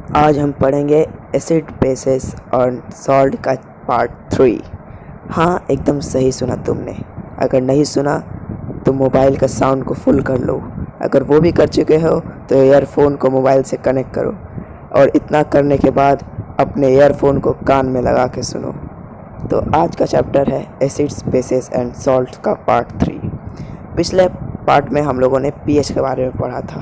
आज हम पढ़ेंगे एसिड बेसिस और सॉल्ट का पार्ट 3। हाँ, एकदम सही सुना तुमने। अगर नहीं सुना तो मोबाइल का साउंड को फुल कर लो। अगर वो भी कर चुके हो तो ईयरफोन को मोबाइल से कनेक्ट करो और इतना करने के बाद अपने ईयरफोन को कान में लगा के सुनो। तो आज का चैप्टर है एसिड्स बेसिस एंड सॉल्ट का पार्ट 3। पिछले पार्ट में हम लोगों ने पीएच के बारे में पढ़ा था,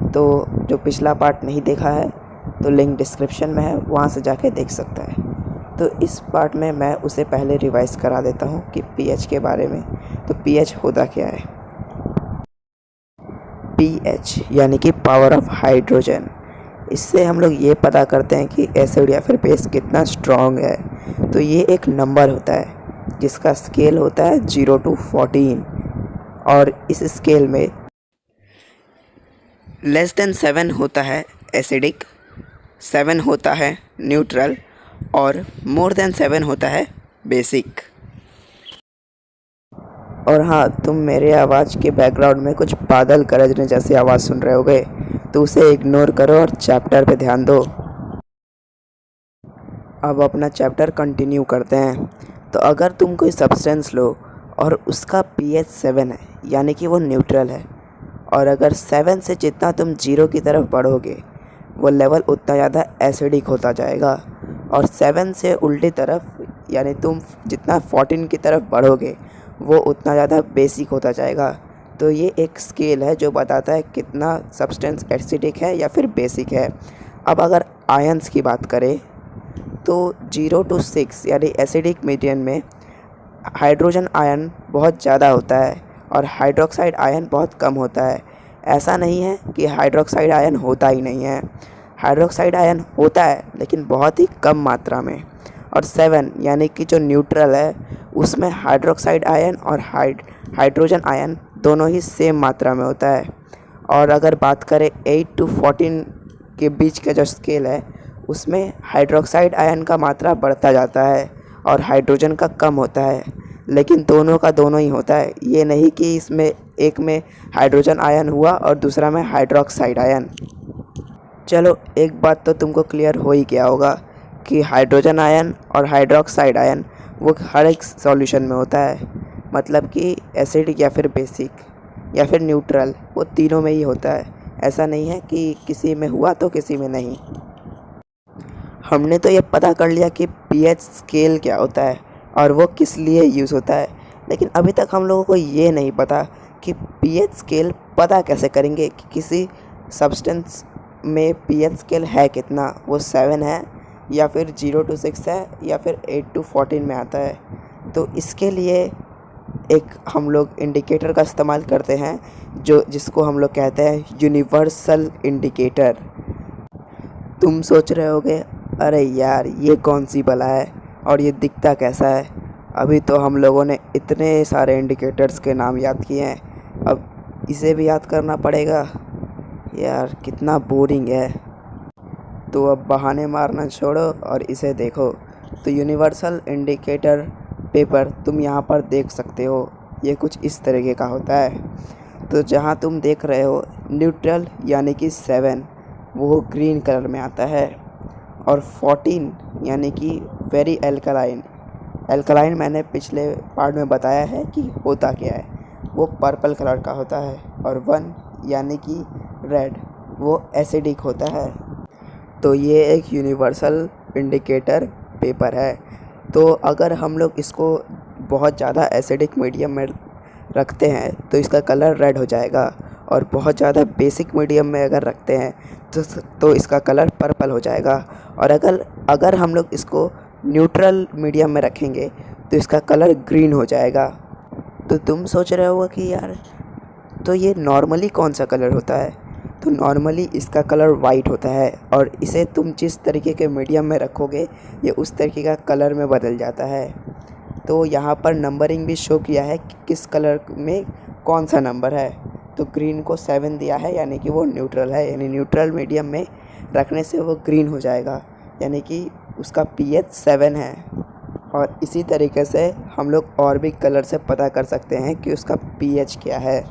तो जो पिछला पार्ट नहीं देखा है तो लिंक डिस्क्रिप्शन में है, वहाँ से जाके देख सकता है। तो इस पार्ट में मैं उसे पहले रिवाइज करा देता हूँ कि पीएच के बारे में। तो पीएच होता क्या है? पीएच यानी कि पावर ऑफ हाइड्रोजन। इससे हम लोग ये पता करते हैं कि एसिड या फिर बेस कितना स्ट्रॉन्ग है। तो ये एक नंबर होता है जिसका स्केल होता है 0 to 14, और इस स्केल में लेस देन 7 होता है एसिडिक, 7 होता है न्यूट्रल और मोर देन 7 होता है बेसिक। और हाँ, तुम मेरे आवाज़ के बैकग्राउंड में कुछ बादल गरजने जैसी आवाज़ सुन रहे होगे, तो उसे इग्नोर करो और चैप्टर पे ध्यान दो। अब अपना चैप्टर कंटिन्यू करते हैं। तो अगर तुम कोई सब्सटेंस लो और उसका पीएच 7 है यानी कि वो न्यूट्रल है, और अगर 7 से जितना तुम 0 की तरफ बढ़ोगे वो लेवल उतना ज़्यादा एसिडिक होता जाएगा, और 7 से उल्टी तरफ यानी तुम जितना 14 की तरफ बढ़ोगे वो उतना ज़्यादा बेसिक होता जाएगा। तो ये एक स्केल है जो बताता है कितना सब्सटेंस एसिडिक है या फिर बेसिक है। अब अगर आयंस की बात करें तो 0 to 6 यानी एसिडिक मीडियम में हाइड्रोजन आयन बहुत ज़्यादा होता है और हाइड्रोक्साइड आयन बहुत कम होता है। ऐसा नहीं है कि हाइड्रोक्साइड आयन होता ही नहीं है, हाइड्रोक्साइड आयन होता है लेकिन बहुत ही कम मात्रा में। और 7 यानी कि जो न्यूट्रल है उसमें हाइड्रोक्साइड आयन और हाइड्रोजन आयन दोनों ही सेम मात्रा में होता है। और अगर बात करें 8 to 14 के बीच का जो स्केल है उसमें हाइड्रोक्साइड आयन का मात्रा बढ़ता जाता है और हाइड्रोजन का कम होता है, लेकिन दोनों का दोनों ही होता है। ये नहीं कि इसमें एक में हाइड्रोजन आयन हुआ और दूसरा में हाइड्रोक्साइड आयन। चलो, एक बात तो तुमको क्लियर हो ही गया होगा कि हाइड्रोजन आयन और हाइड्रोक्साइड आयन वो हर एक सॉल्यूशन में होता है। मतलब कि एसिडिक या फिर बेसिक या फिर न्यूट्रल, वो तीनों में ही होता है। ऐसा नहीं है कि किसी में हुआ तो किसी में नहीं। हमने तो ये पता कर लिया कि पीएच स्केल क्या होता है और वो किस लिए यूज़ होता है, लेकिन अभी तक हम लोगों को ये नहीं पता कि पीएच स्केल पता कैसे करेंगे कि किसी सब्सटेंस में पीएच स्केल है कितना, वो 7 है या फिर 0 to 6 है या फिर 8 to 14 में आता है। तो इसके लिए एक हम लोग इंडिकेटर का इस्तेमाल करते हैं जिसको हम लोग कहते हैं यूनिवर्सल इंडिकेटर। तुम सोच रहे होगे, अरे यार ये कौन सी बला है और ये दिखता कैसा है? अभी तो हम लोगों ने इतने सारे इंडिकेटर्स के नाम याद किए हैं, अब इसे भी याद करना पड़ेगा। यार कितना बोरिंग है। तो अब बहाने मारना छोड़ो और इसे देखो। तो यूनिवर्सल इंडिकेटर पेपर तुम यहाँ पर देख सकते हो, ये कुछ इस तरीके का होता है। तो जहाँ तुम देख रहे हो न्यूट्रल यानी कि 7 वो ग्रीन कलर में आता है, और 14 यानी कि वेरी एल्कलाइन। एल्कलाइन मैंने पिछले पार्ट में बताया है कि होता क्या है, वो पर्पल कलर का होता है। और 1 यानी कि रेड, वो एसिडिक होता है। तो ये एक यूनिवर्सल इंडिकेटर पेपर है। तो अगर हम लोग इसको बहुत ज़्यादा एसिडिक मीडियम में रखते हैं तो इसका कलर रेड हो जाएगा, और बहुत ज़्यादा बेसिक मीडियम में अगर रखते हैं तो इसका कलर पर्पल हो जाएगा। और अगर हम लोग इसको न्यूट्रल मीडियम में रखेंगे तो इसका कलर ग्रीन हो जाएगा। तो तुम सोच रहे होगा कि यार तो ये नॉर्मली कौन सा कलर होता है? तो नॉर्मली इसका कलर वाइट होता है, और इसे तुम जिस तरीके के मीडियम में रखोगे ये उस तरीके का कलर में बदल जाता है। तो यहाँ पर नंबरिंग भी शो किया है कि किस कलर में कौन सा नंबर है। तो ग्रीन को 7 दिया है यानी कि वो न्यूट्रल है, यानी न्यूट्रल मीडियम में रखने से वो ग्रीन हो जाएगा, यानी कि उसका पीएच 7 है। और इसी तरीके से हम लोग और भी कलर से पता कर सकते हैं कि उसका पीएच क्या है।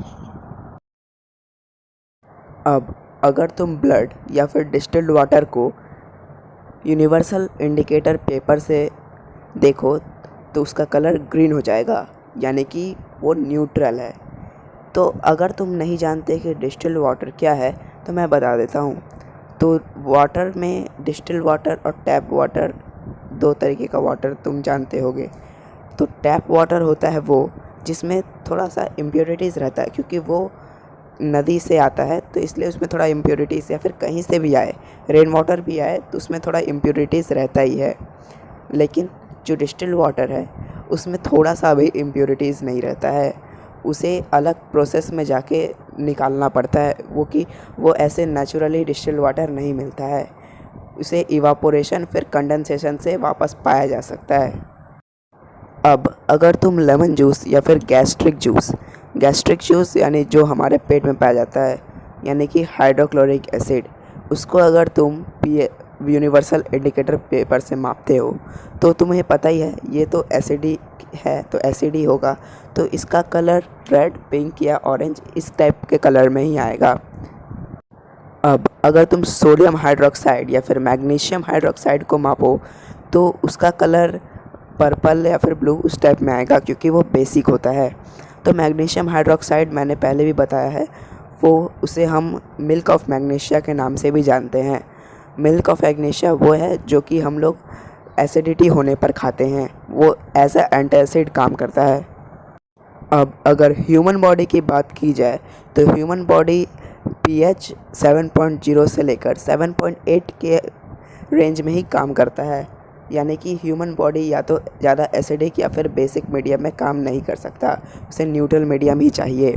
अब अगर तुम ब्लड या फिर डिस्टिल्ड वाटर को यूनिवर्सल इंडिकेटर पेपर से देखो तो उसका कलर ग्रीन हो जाएगा, यानी कि वो न्यूट्रल है। तो अगर तुम नहीं जानते कि डिस्टिल्ड वाटर क्या है तो मैं बता देता हूँ। तो वाटर में डिस्टिल्ड वाटर और टैप वाटर, दो तरीके का वाटर तुम जानते होगे। तो टैप वाटर होता है वो जिसमें थोड़ा सा इम्प्योरिटीज़ रहता है, क्योंकि वो नदी से आता है तो इसलिए उसमें थोड़ा इम्प्योरिटीज़, या फिर कहीं से भी आए, रेन वाटर भी आए तो उसमें थोड़ा इम्प्योरिटीज़ रहता ही है। लेकिन जो डिस्टिल्ड वाटर है उसमें थोड़ा सा भी इम्प्योरिटीज़ नहीं रहता है, उसे अलग प्रोसेस में जाके निकालना पड़ता है। वो ऐसे नेचुरली डिस्टिल्ड वाटर नहीं मिलता है, उसे इवापोरेशन फिर कंडेंसेशन से वापस पाया जा सकता है। अब अगर तुम लेमन जूस या फिर गैस्ट्रिक जूस यानी जो हमारे पेट में पाया जाता है, यानी कि हाइड्रोक्लोरिक एसिड, उसको अगर तुम यूनिवर्सल इंडिकेटर पेपर से मापते हो तो तुम्हें पता ही है ये तो एसिडिक है, तो एसिड ही होगा। तो इसका कलर रेड, पिंक या ऑरेंज इस टाइप के कलर में ही आएगा। अब अगर तुम सोडियम हाइड्रोक्साइड या फिर मैग्नीशियम हाइड्रोक्साइड को मापो तो उसका कलर पर्पल या फिर ब्लू उस टाइप में आएगा, क्योंकि वो बेसिक होता है। तो मैग्नीशियम हाइड्रोक्साइड मैंने पहले भी बताया है, उसे हम मिल्क ऑफ मैग्नीशिया के नाम से भी जानते हैं। मिल्क ऑफ मैग्नीशिया वो है जो कि हम लोग एसिडिटी होने पर खाते हैं, वो एज ए एंटासिड काम करता है। अब अगर ह्यूमन बॉडी की बात की जाए तो ह्यूमन बॉडी pH 7.0 से लेकर 7.8 के रेंज में ही काम करता है, यानी कि ह्यूमन बॉडी या तो ज़्यादा एसिडिक या फिर बेसिक मीडियम में काम नहीं कर सकता, उसे न्यूट्रल मीडियम ही चाहिए।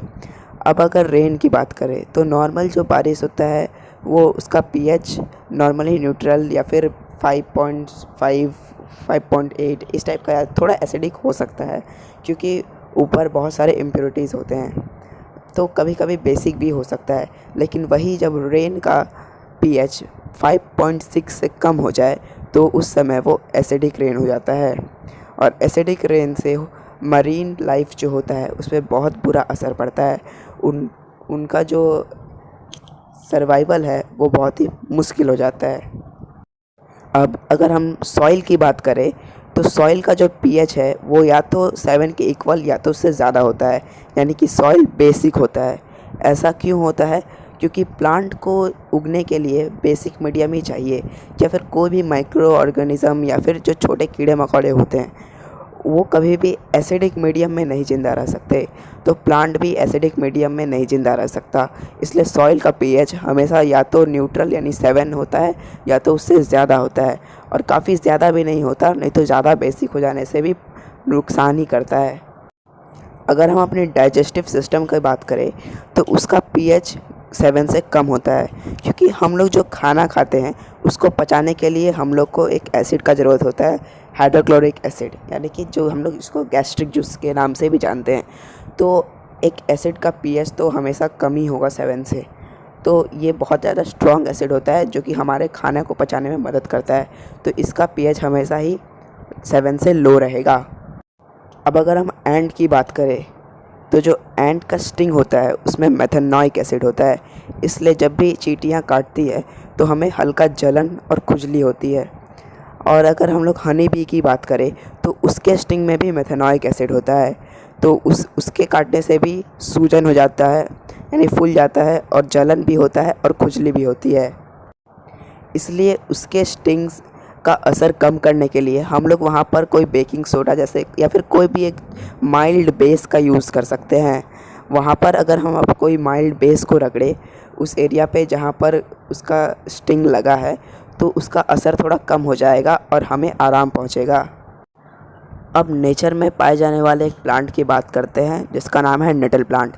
अब अगर रेन की बात करें तो नॉर्मल जो बारिश होता है वो उसका pH नॉर्मली न्यूट्रल या फिर 5.5 5.8 इस टाइप का, थोड़ा एसिडिक हो सकता है क्योंकि ऊपर बहुत सारे इम्प्योरिटीज़ होते हैं, तो कभी कभी बेसिक भी हो सकता है। लेकिन वही जब रेन का pH 5.6 से कम हो जाए तो उस समय वो एसिडिक रेन हो जाता है, और एसिडिक रेन से मरीन लाइफ जो होता है उस पर बहुत बुरा असर पड़ता है। उनका जो सर्वाइवल है वो बहुत ही मुश्किल हो जाता है। अब अगर हम सॉइल की बात करें तो सॉइल का जो pH है वो या तो 7 के इक्वल या तो उससे ज़्यादा होता है, यानी कि सॉइल बेसिक होता है। ऐसा क्यों होता है? क्योंकि प्लांट को उगने के लिए बेसिक मीडियम ही चाहिए, या फिर कोई भी माइक्रो ऑर्गेनिज़म या फिर जो छोटे कीड़े मकोड़े होते हैं वो कभी भी एसिडिक मीडियम में नहीं ज़िंदा रह सकते, तो प्लांट भी एसिडिक मीडियम में नहीं ज़िंदा रह सकता। इसलिए सॉइल का pH हमेशा या तो न्यूट्रल यानी 7 होता है या तो उससे ज़्यादा होता है, और काफ़ी ज़्यादा भी नहीं होता, नहीं तो ज़्यादा बेसिक हो जाने से भी नुकसान ही करता है। अगर हम अपने डाइजेस्टिव सिस्टम की बात करें तो उसका pH 7 से कम होता है, क्योंकि हम लोग जो खाना खाते हैं उसको पचाने के लिए हम लोग को एक एसिड का ज़रूरत होता है, हाइड्रोक्लोरिक एसिड, यानी कि जो हम लोग इसको गैस्ट्रिक जूस के नाम से भी जानते हैं। तो एक एसिड का pH तो हमेशा कम ही होगा 7 से, तो ये बहुत ज़्यादा स्ट्रॉन्ग एसिड होता है जो कि हमारे खाने को पचाने में मदद करता है, तो इसका pH हमेशा ही 7 से लो रहेगा। अब अगर हम एंट की बात करें तो जो एंट का स्टिंग होता है उसमें मेथनोइक एसिड होता है, इसलिए जब भी चींटियाँ काटती है तो हमें हल्का जलन और खुजली होती है। और अगर हम लोग हनी बी की बात करें तो उसके स्टिंग में भी मेथनोइक एसिड होता है, तो उसके काटने से भी सूजन हो जाता है, यानी फूल जाता है, और जलन भी होता है और खुजली भी होती है। इसलिए उसके स्टिंग्स का असर कम करने के लिए हम लोग वहाँ पर कोई बेकिंग सोडा जैसे या फिर कोई भी एक माइल्ड बेस का यूज़ कर सकते हैं। वहाँ पर अगर हम अब कोई माइल्ड बेस को रगड़े उस एरिया पे जहाँ पर उसका स्टिंग लगा है तो उसका असर थोड़ा कम हो जाएगा और हमें आराम पहुँचेगा। अब नेचर में पाए जाने वाले एक प्लांट की बात करते हैं जिसका नाम है नेटल प्लांट।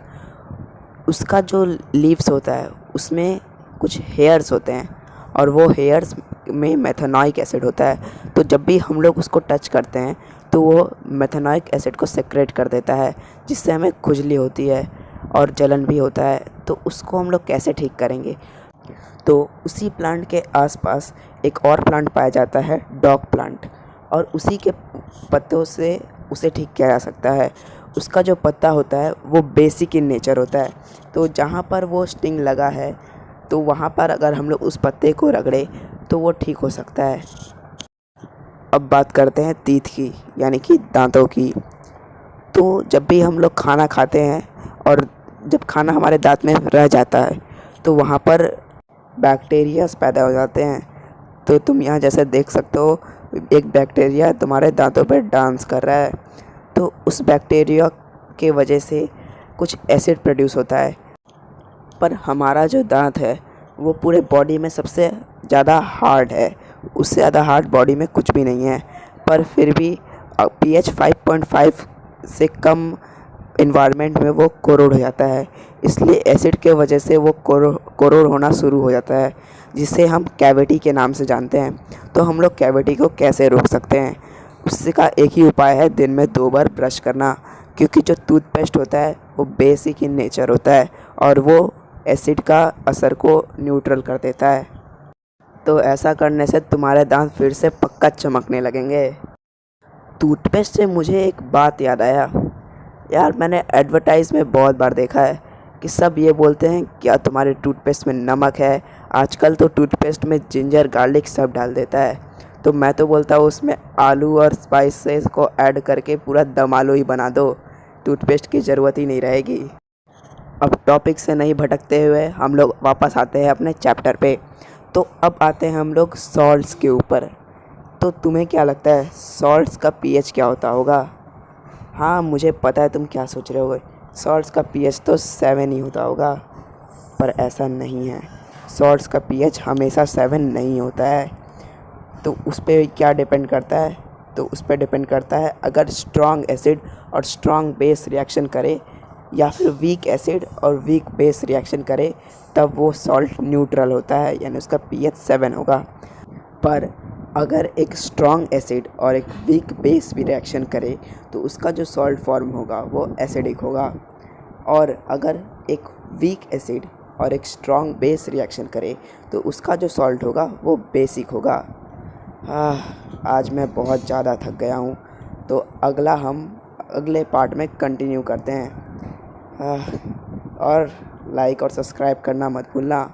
उसका जो लीव्स होता है उसमें कुछ हेयर्स होते हैं, और वो हेयर्स में मेथनोइक एसिड होता है, तो जब भी हम लोग उसको टच करते हैं तो वो मेथनोइक एसिड को सेक्रेट कर देता है, जिससे हमें खुजली होती है और जलन भी होता है। तो उसको हम लोग कैसे ठीक करेंगे? तो उसी प्लांट के आसपास एक और प्लांट पाया जाता है, डॉग प्लांट, और उसी के पत्तों से उसे ठीक किया जा सकता है। उसका जो पत्ता होता है वो बेसिक इन नेचर होता है, तो जहाँ पर वो स्टिंग लगा है तो वहाँ पर अगर हम लोग उस पत्ते को रगड़े तो वो ठीक हो सकता है। अब बात करते हैं टीथ की, यानी कि दांतों की। तो जब भी हम लोग खाना खाते हैं और जब खाना हमारे दांत में रह जाता है तो वहाँ पर बैक्टीरियाज पैदा हो जाते हैं। तो तुम यहाँ जैसे देख सकते हो, एक बैक्टीरिया तुम्हारे दांतों पर डांस कर रहा है। तो उस बैक्टीरिया के वजह से कुछ एसिड प्रोड्यूस होता है। पर हमारा जो दांत है वो पूरे बॉडी में सबसे ज़्यादा हार्ड है, उससे ज़्यादा हार्ड बॉडी में कुछ भी नहीं है। पर फिर भी pH 5.5 से कम इन्वायरमेंट में वो कोरोड हो जाता है। इसलिए एसिड के वजह से वो कोरोड होना शुरू हो जाता है, जिसे हम कैविटी के नाम से जानते हैं। तो हम लोग कैविटी को कैसे रोक सकते हैं? उससे का एक ही उपाय है, दिन में 2 बार ब्रश करना। क्योंकि जो टूथपेस्ट होता है वो बेसिक इन नेचर होता है और वो एसिड का असर को न्यूट्रल कर देता है। तो ऐसा करने से तुम्हारे दांत फिर से पक्का चमकने लगेंगे। टूथपेस्ट से मुझे एक बात याद आया यार, मैंने एडवर्टाइज़ में बहुत बार देखा है कि सब ये बोलते हैं क्या तुम्हारे टूथपेस्ट में नमक है। आजकल तो टूथपेस्ट में जिंजर गार्लिक सब डाल देता है। तो मैं तो बोलता हूँ उसमें आलू और स्पाइसेस को ऐड करके पूरा दम आलू ही बना दो, टूथपेस्ट की ज़रूरत ही नहीं रहेगी। अब टॉपिक से नहीं भटकते हुए हम लोग वापस आते हैं अपने चैप्टर पे। तो अब आते हैं हम लोग सॉल्ट्स के ऊपर। तो तुम्हें क्या लगता है सॉल्ट्स का पीएच क्या होता होगा? हाँ, मुझे पता है तुम क्या सोच रहे होगे, सॉल्ट्स का पीएच तो 7 ही होता होगा। पर ऐसा नहीं है, सॉल्ट्स का पीएच हमेशा 7 नहीं होता है। तो उस पर क्या डिपेंड करता है? तो उस पर डिपेंड करता है अगर स्ट्रॉन्ग एसिड और स्ट्रॉन्ग बेस रिएक्शन करे या फिर वीक एसिड और वीक बेस रिएक्शन करे, तब वो सॉल्ट न्यूट्रल होता है, यानी उसका पीएच 7 होगा। पर अगर एक स्ट्रॉन्ग एसिड और एक वीक बेस भी रिएक्शन करे तो उसका जो सॉल्ट फॉर्म होगा वो एसिडिक होगा। और अगर एक वीक एसिड और एक स्ट्रॉन्ग बेस रिएक्शन करे तो उसका जो सॉल्ट होगा वो बेसिक होगा। आज मैं बहुत ज़्यादा थक गया हूँ, तो हम अगले पार्ट में कंटिन्यू करते हैं। और लाइक और सब्सक्राइब करना मत भूलना,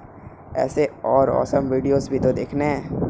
ऐसे और ऑसम वीडियोस भी तो देखने हैं।